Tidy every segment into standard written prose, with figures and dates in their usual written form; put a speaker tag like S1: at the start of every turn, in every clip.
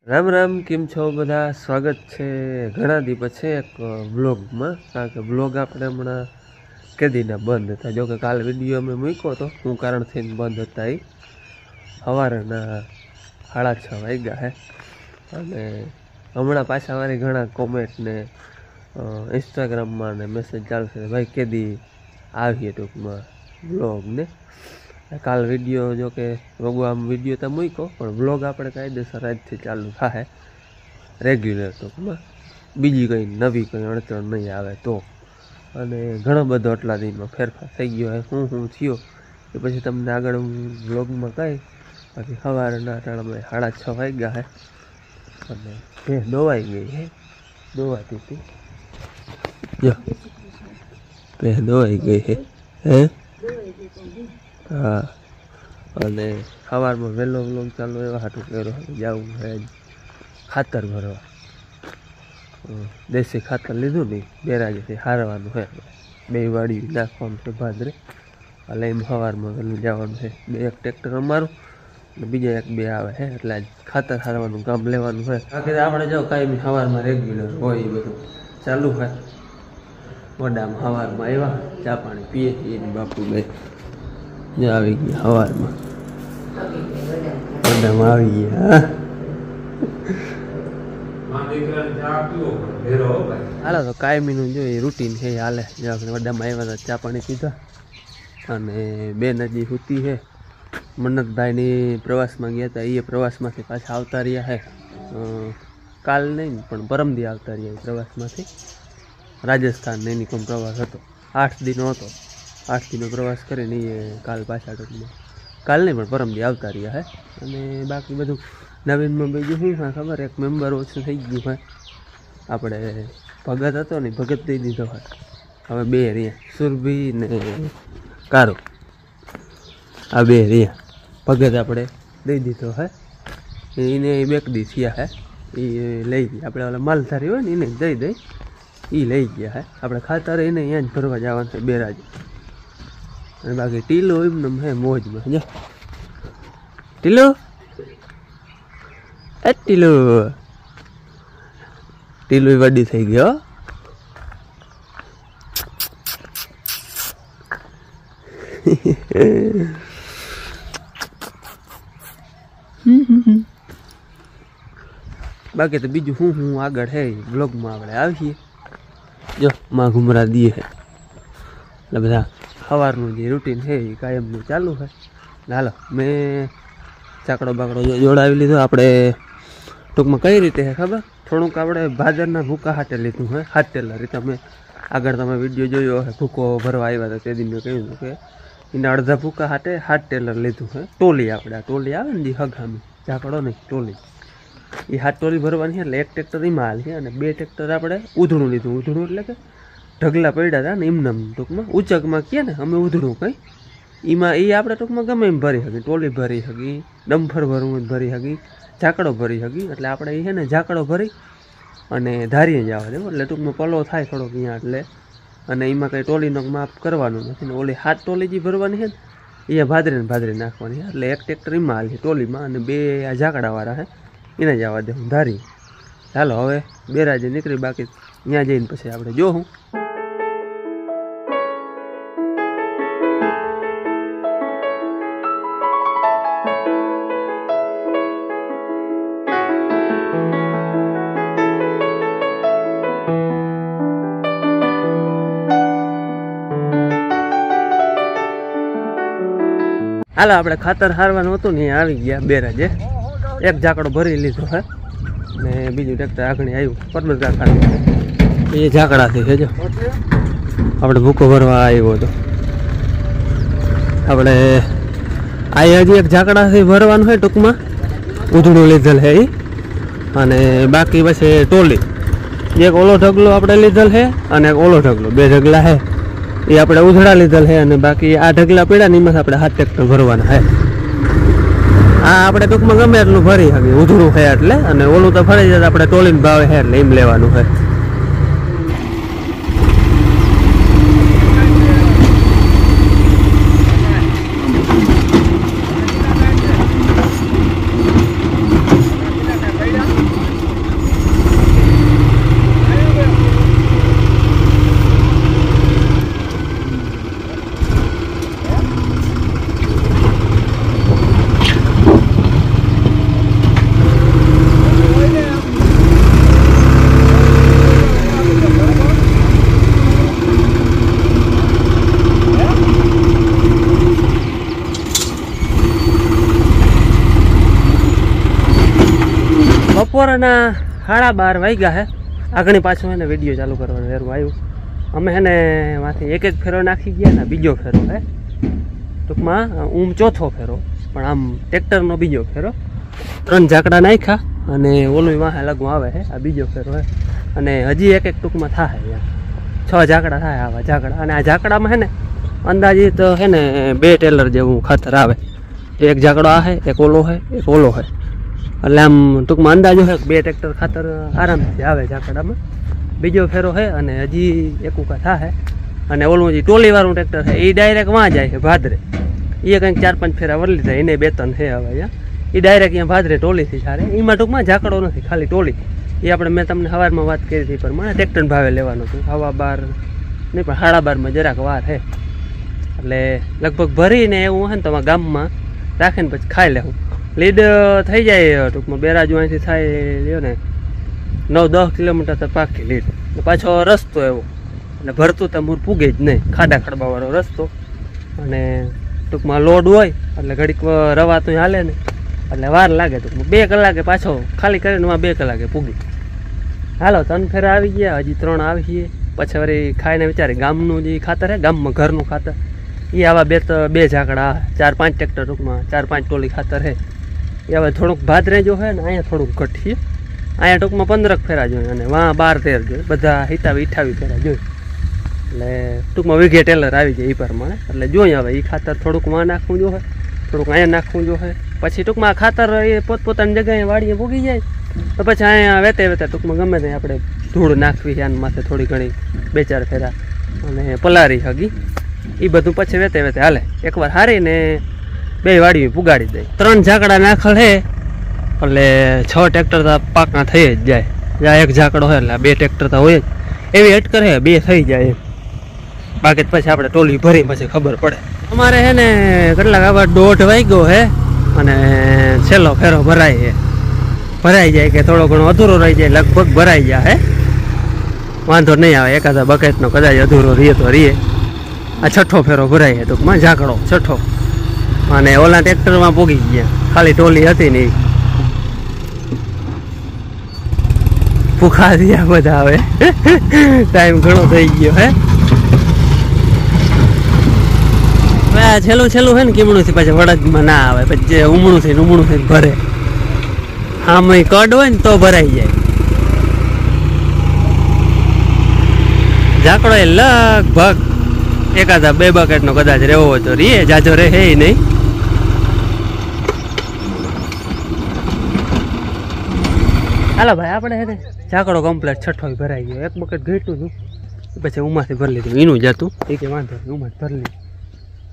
S1: રામ રામ, કેમ છો બધા? સ્વાગત છે ઘણા દી પછી એક વ્લોગમાં. કારણ કે વ્લોગ આપણે હમણાં કેદીના બંધ હતા. જોકે કાલ વિડીયો અમે મૂક્યો હતો, શું કારણથી બંધ હતા એ સવારના 6:30 વાગ્યા હે. અને હમણાં પાછા મારી ઘણા કોમેન્ટ ને ઇન્સ્ટાગ્રામમાં ને મેસેજ ચાલુ છે, ભાઈ કેદી આવીએ ટૂંકમાં વ્લોગ ને. કાલ વિડીયો જો કે આમ વિડીયો તો મૂક્યો, પણ વ્લોગ આપણે કાયદેસર આજથી ચાલુ થાય રેગ્યુલર ટૂંકમાં, બીજી કંઈ નવી કંઈ અડચણ નહીં આવે તો. અને ઘણો બધો આટલા દિનમાં ફેરફાર થઈ ગયો હે. શું થયો એ પછી તમને આગળ હું વ્લોગમાં કહી. બાકી સવારના ટાણામાં 6:30 વાગ્યા હે અને ભેંસ દોવાઈ ગઈ હે. દોવાતી હતી જો, ભેંસ દોવાઈ ગઈ હે. હા, અને સવારમાં વહેલો વ્લોગ ચાલુ એવા હાટું કર્યો જવું છે ખાતર ભરવા. દેશી ખાતર લીધું નહીં, બેરાજીથી હારવાનું છે, 2 વાડી નાખવાનું છે ભાદરે. એટલે એમ સવારમાં વહેલું જવાનું છે. એક ટ્રેક્ટર અમારું અને બીજા 1-2 આવે છે, એટલે આજ ખાતર હારવાનું કામ લેવાનું છે. બાકી આપણે જો કાંઈ સવારમાં રેગ્યુલર હોય એ બધું ચાલુ હોય. મોઢામાં સવારમાં આવ્યા, ચા પાણી પીએ એની બાપુ બે આવી ગયા સવારમાં. મોઢામાં આવી ગયા. હાલો તો કાયમીનું જો એ રૂટીન છે હાલે. વડામાં આવ્યા હતા, ચા પાણી પીધા અને બેન હજી સૂતી છે. મન્નતભાઈની પ્રવાસમાં ગયા હતા, એ પ્રવાસમાંથી પાછા આવતા રહ્યા છે. કાલ નહીં પણ પરમદી આવતા રહ્યા પ્રવાસમાંથી. રાજસ્થાન એની કોઈ પ્રવાસ હતો, 8 દિનનો હતો. 8 દિનનો પ્રવાસ કરીને એ કાલ પાછા ટૂંકમાં, કાલ નહીં પણ પરમદી આવતા રહ્યા છે. અને બાકી બધું નવીનમાં બીજું શું હા ખબર, એક મેમ્બર ઓછું થઈ ગયું હોય. આપણે ભગત હતો ને, ભગત દઈ દીધો હોય. હવે 2 રહ્યા, સુરભી ને કારો. આ 2 રહ્યા ભગત આપણે દઈ દીધો હોય. એને 2 દી થયા હે. એ લઈ ગયા, આપણે ઓલા માલધારી હોય ને એને દઈ દઈ, એ લઈ ગયા હે. આપણે ખાતર એને અહીંયા જ ભરવા જવાનું છે બેરાજી. અને બાકી ટીલો એમને હે મોજમાં. જો ટીલો, એ ટીલો, ટીલો વડી થઈ ગયો. બાકી તો બીજું શું આગળ હે બ્લોગમાં આપણે આવીએ. જો માં ઘુમરા દીએ છે, એટલે બધા સવારનું જે રૂટીન છે એ કાયમનું ચાલુ છે. હાલો, મેં ચાકડો બાકડો જોડાવી લીધો. આપણે ટૂંકમાં કઈ રીતે છે ખબર, થોડુંક આપણે ભાદરના ભૂકા હાટે લીધું હે. હાટેલા રીતે અમે આગળ તમે વિડીયો જોયો હે, ભૂકો ભરવા આવ્યા હતા તે દિન મેં કહ્યું હતું કે એના અડધા ભૂકા હાટે હાટેલર લીધું હે. ટોલી આપણે આ ટોલી આવે ને જે હગામી, ચાકડો નહીં ટોલી, એ 7 ટોલી ભરવાની છે. એટલે 1 ટ્રેક્ટર એમાં હાલ છે અને 2 ટ્રેક્ટર આપણે ઉધણું લીધું. ઉધણું એટલે કે ઢગલા પડ્યા હતા ને એમને ટૂંકમાં ઉચકમાં કહે ને અમે ઉધણું કંઈ, એમાં એ આપણે ટૂંકમાં ગમે એમ ભરી શકીએ. ટોલી ભરી શકી, ડમ્ફર ભરવું ભરી શકી, ઝાકડો ભરી શકી. એટલે આપણે એ છે ને ઝાકડો ભરી અને ધારીએ જવા દેવો. એટલે ટૂંકમાં પલો થાય થોડોક અહીંયા. એટલે અને એમાં કંઈ ટોલીનો માપ કરવાનું નથી ને. ઓલી 7 ટોલી જે ભરવાની છે ને એ ભાદરે નાખવાની છે. એટલે 1 ટ્રેક્ટર એમાં હાલ છે ટોલીમાં અને 2 આ ઝાકડાવાળા છે એને જવા દે હું ધારી. ચાલો હવે બેરાજે નીકળી, બાકી ત્યાં જઈને પછી આપણે જોઉં. હાલો, આપણે ખાતર હારવાનું હતું ને આવી ગયા બેરાજે. 1 ઝાકડો ભરી લીધો હે ને બીજું ટ્રેક્ટર આગળ આવ્યું પરબત કાકાનું. એ ઝાકડાથી છે જો આપણે ભૂકો ભરવા આવ્યો હતો. આપણે આ હજી 1 ઝાકડાથી ભરવાનું હોય ટૂંકમાં, ઉધડું લીધેલ છે એ. અને બાકી પછી ટોલી, એક ઓલો ઢગલો આપણે લીધેલ છે અને એક ઓલો ઢગલો, 2 ઢગલા છે એ આપણે ઉધડા લીધેલ છે. અને બાકી આ ઢગલા પડ્યા ને એમાં આપણે 7 ટ્રેક્ટર ભરવાના છે. આ આપણે ટૂંકમાં ગમે એટલું ભરી શકીએ ઉધડું છે એટલે. અને ઓલું તો ફરી જાય આપણે ટોલીને ભાવે છે એટલે એમ લેવાનું છે. બપોરના 12:30 વાગ્યા હે. આગળની પાછું એને વિડીયો ચાલુ કરવાનું વેરું આવ્યું. અમે હે ને માંથી એક ફેરો નાખી ગયા ને બીજો ફેરો હે ટૂંકમાં ચોથો ફેરો પણ આમ ટ્રેક્ટરનો બીજો ફેરો. 3 ઝાકડા નાખ્યા અને ઓલું વાહે લગવા આવે છે. આ બીજો ફેરો હે અને હજી એક ટૂંકમાં થાય 6 ઝાકડા થાય આવા ઝાકડા. અને આ ઝાકડામાં હે ને અંદાજિત હે ને 2 ટેલર જેવું ખાતર આવે. એક ઝાકડો આ હે, એક ઓલો હે, એક ઓલો હે. એટલે આમ ટૂંકમાં અંદાજો છે 2 ટ્રેક્ટર ખાતર આરામથી આવે ઝાકડામાં. બીજો ફેરો છે અને હજી એક ઉકા થાય. અને ઓલું જે ટોલીવાળું ટ્રેક્ટર છે એ ડાયરેક્ટ વાં જાય છે ભાદરે. એ કંઈક 4-5 ફેરા વરલી જાય. એને 2-3 છે હવે અહીંયા. એ ડાયરેક્ટ અહીંયા ભાદરે ટોલીથી સારે. એમાં ટૂંકમાં ઝાકડો નથી, ખાલી ટોલી. એ આપણે મેં તમને સવારમાં વાત કરી હતી પ્રમાણે ટ્રેક્ટર ભાવે લેવાનું હતું. 12:30 નહીં પણ 12:30 જરાક વાર છે. એટલે લગભગ ભરીને એવું હોય ને તમારા ગામમાં રાખીને પછી ખાઈ લેવું. લીડ થઈ જાય ટૂંકમાં બેરાજુ અહીંથી થાય લ્યો ને 9-10 કિલોમીટર તો પાકી લીડ. પાછો રસ્તો એવો એટલે ભરતું તો મૂર પૂગે જ નહીં. ખાડા ખડબાવાળો રસ્તો અને ટૂંકમાં લોડ હોય એટલે ઘડીક રવાતું હાલે ને એટલે વાર લાગે. ટૂંકમાં 2 કલાકે પાછો ખાલી કરીને 2 કલાકે પૂગી. હાલો 3 ફેરા આવી ગયા, હજી 3 આવી છીએ. પછી વળી ખાઈને વિચારે ગામનું જે ખાતર છે ગામમાં ઘરનું ખાતર એ આવા 2 ઝાકડા 4-5 ટ્રેક્ટર ટૂંકમાં 4-5 ટોલી ખાતર છે. એ હવે થોડુંક ભાદરે જો હોય ને અહીંયા થોડુંક ઘટીએ. અહીંયા ટૂંકમાં 15 ફેરા જોઈએ અને વાં 12-13 જોઈએ. બધા 27-28 ફેરા જોઈએ. એટલે ટૂંકમાં વીઘે ટેલર આવી જાય એ પ્રમાણે. એટલે જોઈએ હવે એ ખાતર થોડુંક વાં નાખવું જોઈએ, થોડુંક અહીંયા નાખવું જોઈએ. પછી ટૂંકમાં ખાતર એ પોતપોતાની જગ્યાએ વાડીએ પૂગી જાય તો પછી અહીંયા વેતે ટૂંકમાં ગમે તે આપણે ધૂળ નાખવી છે આની માથે થોડી ઘણી 2-4 ફેરા અને પલારી હગી એ બધું પછી વેતે હાલે. એકવાર હારીને 2 વાડી પુગાડી દે. 3 ઝાકડા નાખલ હે એટલે 6 ટ્રેક્ટર તો પાકા થઈ જ જાય. જ્યાં 1 ઝાકડો હોય એટલે 2 ટ્રેક્ટર તો હોય જ. એવી અટકર હે 2 થઈ જાય. બાકી પછી આપણે ટોલી ભરી પછી ખબર પડે. અમારે હે ને કેટલાક આવા 1:30 વાગ્યો હે અને છેલ્લો ફેરો ભરાય જાય કે થોડો ઘણો અધૂરો રહી જાય. લગભગ ભરાઈ જાય હે, વાંધો નહીં આવે. એકાદા બકેટનો કદાચ અધૂરો રહીએ તો રહીએ. આ 6થો ફેરો ભરાય છે ટૂંકમાં ઝાકડો 6થો. અને ઓલા ટ્રેક્ટરમાં પૂગી ગયા, ખાલી ટોલી હતી ને ભૂખા થયા બધા. હવે ટાઈમ ઘણો થઈ ગયો હે. છેલ્લું હે ને કીમણું થી પછી વડદમાં ના આવે. પછી ઉમણું થઈને ભરે. આમાં કડ હોય ને તો ભરાઈ જાય. ઝાકડો એ લગભગ એકાદા 2 બકેટનો કદાચ રહેવો હોય તો રીએ, જાજો રહે નહીં. હાલો ભાઈ આપણે હે ને ઝાકડો કમ્પ્લેટ 6થો ભરાઈ ગયો. 1 બકેટ ઘટ્યું હતું પછી ઉમાંથી ભરી લીધું. એનું જતું એ કે વાંધો નહીં ઉમાં ભરી લીધું.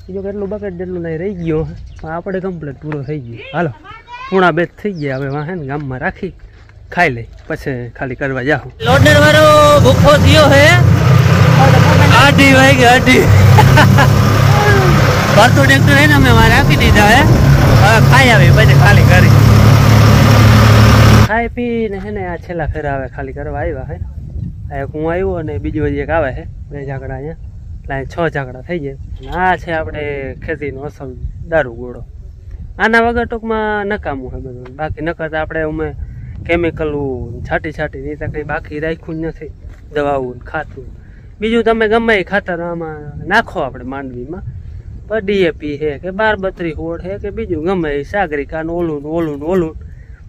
S1: બીજો કેટલું બકેટ જેટલું નહીં રહી ગયો પણ આપણે કમ્પ્લેટ પૂરો થઈ ગયો. હાલો 1:30 થઈ ગયા. હવે વાહે ને ગામમાં રાખી ખાઈ લઈ પછી ખાલી કરવા જાઉં. લોડર વાળો ભૂખો થયો હે. 8 વાગ્યા 8 ભરતું ટ્રેક્ટર હે ને અમે રાખી દીધા હે. હવે ખાઈ આવી પછી ખાલી કરી ખાઈ પીને હે ને આ છેલ્લા ફેરા આવે ખાલી કરવા આવ્યા હે. એક હું આવ્યો અને બીજું હજી એક આવે છે 2 ઝાકડા અહીંયા. એટલે 6 ઝાકડા થઈ જાય. આ છે આપણે ખેતીનો અસલ દારૂ ગોળો. આના વગર ટૂંકમાં નકામું છે બધું. બાકી નકર તો આપણે અમે કેમિકલું છાંટી નહીં તો કંઈ બાકી રાખ્યું જ નથી. દવાઓ ખાતું બીજું તમે ગમે એ ખાતર આમાં નાખો આપણે માંડવીમાં. પણ DAP છે કે 12-32 હોળ છે કે બીજું ગમે એ સાગરિકાનું ઓલું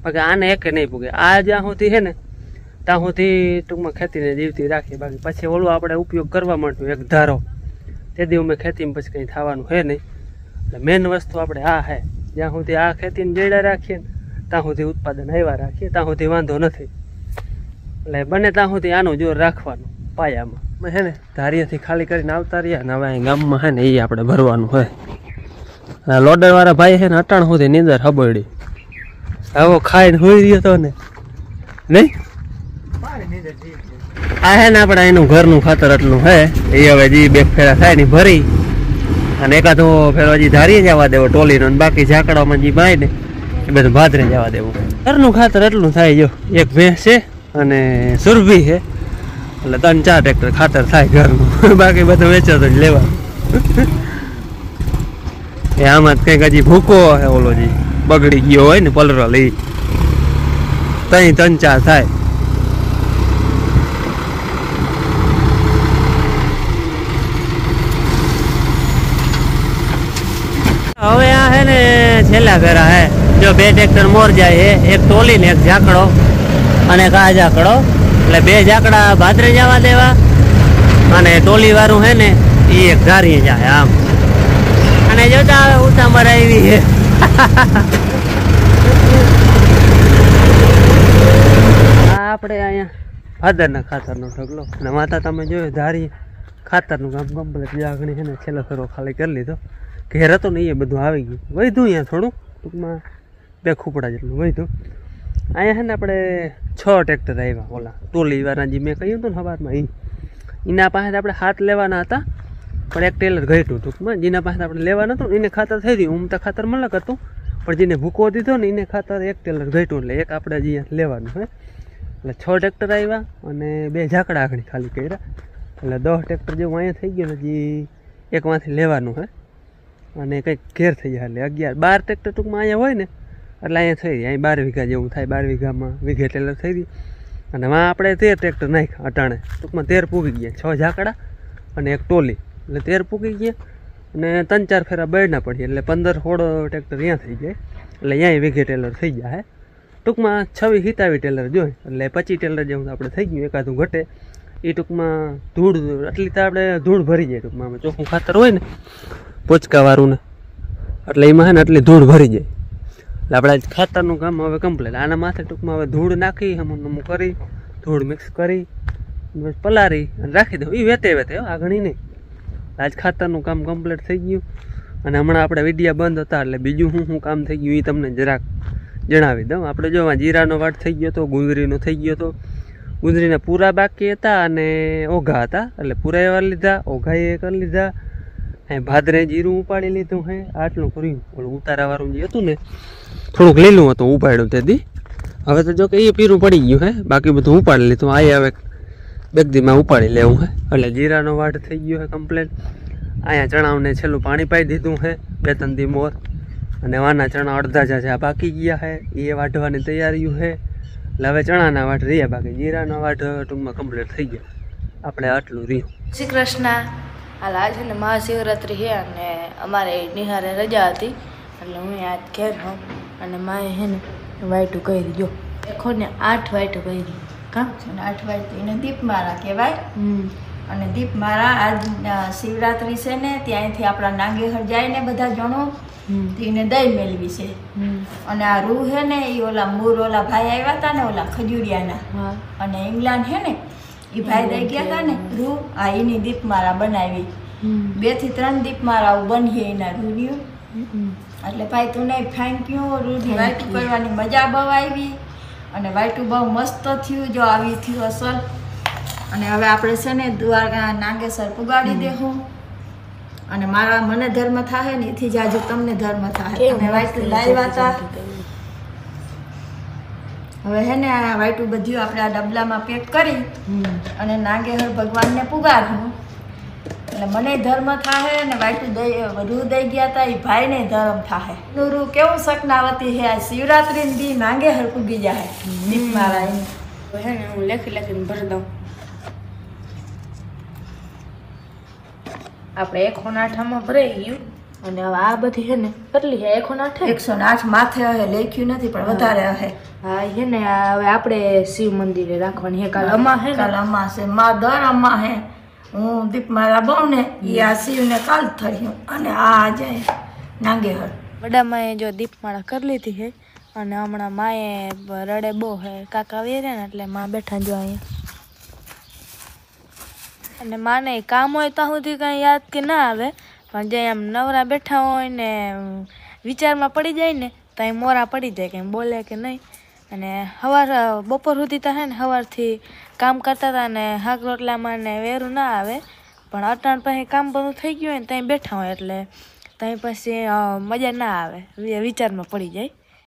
S1: બાકી આને એકે નહીં પૂગે. આ જ્યાં સુધી છે ને ત્યાં સુધી ટૂંકમાં ખેતીને જીવતી રાખીએ. બાકી પછી ઓલું આપણે ઉપયોગ કરવા માંડ્યું એક ધારો તેથી અમે ખેતીમાં પછી કંઈ થવાનું છે નહીં. એટલે મેન વસ્તુ આપણે આ છે જ્યાં સુધી આ ખેતીને જડા રાખીએ ને ત્યાં સુધી ઉત્પાદન આવ્યા રાખીએ ત્યાં સુધી વાંધો નથી. એટલે બને ત્યાં સુધી આનું જોર રાખવાનું પાયામાં. હે ને ધારિયાથી ખાલી કરીને આવતા રહ્યા ને હવે ગામમાં છે ને એ આપણે ભરવાનું હોય. લોડર વાળા ભાઈ છે ને અટાણ સુધી નીંદર હબડી આવો ખાઈને હોઈ રહ્યો હતો ને નહીં. આ હે ને આપણે એનું ઘરનું ખાતર એટલું હે એ હવે જે 2 ફેરા થાય ને ભરી અને એકાદો ફેરો હજી ધારીએ જવા દેવો ટોલીનો. બાકી ઝાકડામાં જે બાય ને એ બધું ભાદરે જવા દેવું. ઘરનું ખાતર એટલું થાય. જો એક ભેંસ છે અને સુરભી છે એટલે 3-4 ટ્રેક્ટર ખાતર થાય ઘરનું. બાકી બધું વેચો તો જ લેવાનું. એ આમાં કંઈક હજી ભૂકો ઓલો જે બગડી ગયો હોય ને પલરો લઈ 3 3 4 થાય. હવે આ હે ને છેલ્લા ફેરા હે. જો 2 ટ્રેક્ટર મોર જાય હે, એક ટોલી ને એક ઝાકડો અને એક આ ઝાકડો. એટલે 2 ઝાકડા ભાદરે જવા દેવા અને ટોલી વાળું હે ને એ એક ધારી જાય આમ. અને જોતા હવે ઉતામર આવી છે. આપણે અહીંયા ભાદરના ખાતરનો ઢગલો અને માતા તમે જોયો ધારી ખાતરનું કામ કમ્પ્લીટ જાગણી છે ને છેલ્લો ફેરો ખાલી કરી લીધો. ઘેર હતો ને એ બધું આવી ગયું. વધ્યું અહીંયા થોડું ટૂંકમાં 2 ખૂપડા જેટલું વધ્યું. અહીંયા છે ને આપણે 6 ટ્રેક્ટર આવ્યા. ઓલા ટોલી વાળા જે મેં કહ્યું હતું ને સવારમાં એના પાસે આપણે હાથ લેવાના હતા પણ એક ટેલર ઘટ્યું ટૂંકમાં. જેના પાસે આપણે લેવા નતું એને ખાતર થઈ ગયું. ઉમતા ખાતર મલક હતું પણ જેને ભૂકો દીધો ને એને ખાતર એક ટેલર ઘટ્યું એટલે એક આપણે જે લેવાનું હે. એટલે 6 ટ્રેક્ટર આવ્યા અને 2 ઝાકડા આગળ ખાલી કર્યા. એટલે 10 ટ્રેક્ટર જેવું અહીંયા થઈ ગયું. હજી એકમાંથી લેવાનું હે અને કંઈક ઘેર થઈ જાય. એટલે 11 12 ટ્રેક્ટર ટૂંકમાં અહીંયા હોય ને એટલે અહીંયા થઈ જાય. અહીં 12 વીઘા જેવું થાય. 12 વીઘામાં વીઘે ટેલર થઈ ગઈ. અને માં આપણે 13 ટ્રેક્ટર નાખ્યા અટાણે. ટૂંકમાં 13 પૂગી ગયા. 6 ઝાકડા અને એક ટોલી એટલે 13 પૂગી ગયા. અને 3-4 ફેરા બેડના પડી એટલે 15-16 ટ્રેક્ટર અહીંયા થઈ જાય. એટલે અહીંયા વીઘે ટેલર થઈ જાય. ટૂંકમાં 26-27 ટેલર જોઈએ એટલે 25 ટેલર જેવું આપણે થઈ ગયું. એકાદું ઘટે એ ટૂંકમાં ધૂળ આટલી તો આપણે ધૂળ ભરી જાય. ટૂંકમાં ચોખ્ખું ખાતર હોય ને પોચકાવાળું ને એટલે એમાં છે ને એટલી ધૂળ ભરી જાય. એટલે આપણે ખાતરનું કામ હવે કમ્પ્લીટ. આના માથે ટૂંકમાં હવે ધૂળ નાખી હમું કરી ધૂળ મિક્સ કરી પલારી અને રાખી દઉં. એ વેતે આગળ નહીં. આજ ખાતરનું કામ કમ્પ્લીટ થઈ ગયું. અને હમણાં આપણે વિડિયા બંધ હતા એટલે બીજું શું કામ થઈ ગયું એ તમને જરાક જણાવી દઉં. આપણે જો જીરાનો વાટ થઈ ગયો હતો, ગુંદરીનો થઈ ગયો હતો. ગુંદરીના પૂરા બાકી હતા અને ઓઘા હતા એટલે પૂરા એવા લીધા, ઓઘા એ કરી લીધા. અહીં ભાદરે જીરું ઉપાડી લીધું હે. આટલું કર્યું. ઓલું ઉતારાવાળું જે હતું ને થોડુંક લીલું હતું ઉપાડ્યું તેથી. હવે તો જો કે એ પીરું પડી ગયું હે. બાકી બધું ઉપાડી લીધું. આ હવે બેગદીમાં ઉપાડી લેવું હે. એટલે જીરાનો વાટ થઈ ગયો હે કમ્પ્લેટ. અહીંયા ચણાવને છેલ્લું પાણી પાઈ દીધું હે 2-3 દી મોર. અને વાના ચણા અડધા જ્યાં બાકી ગયા હે એ વાઢવાની તૈયારીઓ હે. એટલે હવે ચણાના વાટ રહ્યા બાકી. જીરાના વાટ ટૂંકમાં કમ્પ્લીટ થઈ ગયા. આપણે આટલું રહ્યું.
S2: શ્રી કૃષ્ણ. હાલ આજે ને મહાશિવરાત્રિ છે અને અમારે નિહારે રજા હતી એટલે હું આજ ઘેર હોઉં અને માએ હે ને વાઈટું કરી દીધો. દેખો ને 8 વાઈટું કરી દીધી. કામ છે ને 8 વાઈટ એને દીપમાળા કહેવાય. અને દીપમાળા આજ શિવરાત્રિ છે ને ત્યાંથી આપણા નાગેહર જાય ને બધા જણો એને દહીં મેળવી છે. અને આ રૂ હે ને એ ઓલા મૂર ઓલા ભાઈ આવ્યા હતા ને ઓલા ખજૂરિયાના અને ઇંગ્લેન્ડ હે ને એ ભાઈ દઈ ગયા હતા ને રૂ આ એની દીપમાળા બનાવી. 2 થી 3 દીપમાળાઓ બની એના રૂની. એટલે ભાઈ તું નહીં થેન્ક યુ. રૂની વાઈટું કરવાની મજા બહુ આવી અને વાઈટું બહુ મસ્ત થયું. જો આવી થયું અસલ. અને હવે આપણે છે ને દ્વારકા નાગેસર પુગાડી દેવું અને મને ધર્મ થાય ને એથી જ આજુ તમને ધર્મ થાય. અને વાઈટું લાવ્યા હતા. હવે હે ને આ વાઈટું બધું આપણે આ ડબલામાં પેક કરી અને નાગેહર ભગવાનને પુગાડવું એટલે મને ધર્મ થાય ને વાઈટું રૂ દઈ ગયા હતા એ ભાઈને ધર્મ થાય. રૂ કેવું સકનાવતી હે. આ શિવરાત્રિ દી નાગેહર પૂગી જાય દીપમાળા એની. હે ને હું લખીને ભરી દઉં. આપણે 108 ભરાઈ ગયું અને હવે આ બધી હે ને કેટલી હે 108 108 માથે હે લખ્યું નથી પણ વધારે હે. હા હે ને હવે આપણે શિવ મંદિરે રાખવાની હે. કાલ અમા હે. કાલ અમા છે માં દર અમા હે. હું દીપમાળા બહુ ને એ આ શિવને કાલ થયું અને આ આજે નાગેહર બડા માએ જો દીપમાળા કરી લીધી હે અને હમણાં માએ રડે બહુ હે. કાકા વેરે ને એટલે માં બેઠા જો અહીંયા. અને માને કામ હોય ત્યાં સુધી કાંઈ યાદ કે ના આવે પણ જે આમ નવરા બેઠા હોય ને વિચારમાં પડી જાય ને ત્યાં મોરા પડી જાય કંઈ બોલે કે નહીં. અને બપોર સુધી તો હે ને સવારથી કામ કરતા હતા ને શાક રોટલામાં ને વેરું ના આવે પણ અટાણ પછી કામ બધું થઈ ગયું હોય ને ત્યાં બેઠા હોય એટલે ત્યાં પછી મજા ના આવે વિચારમાં પડી જાય.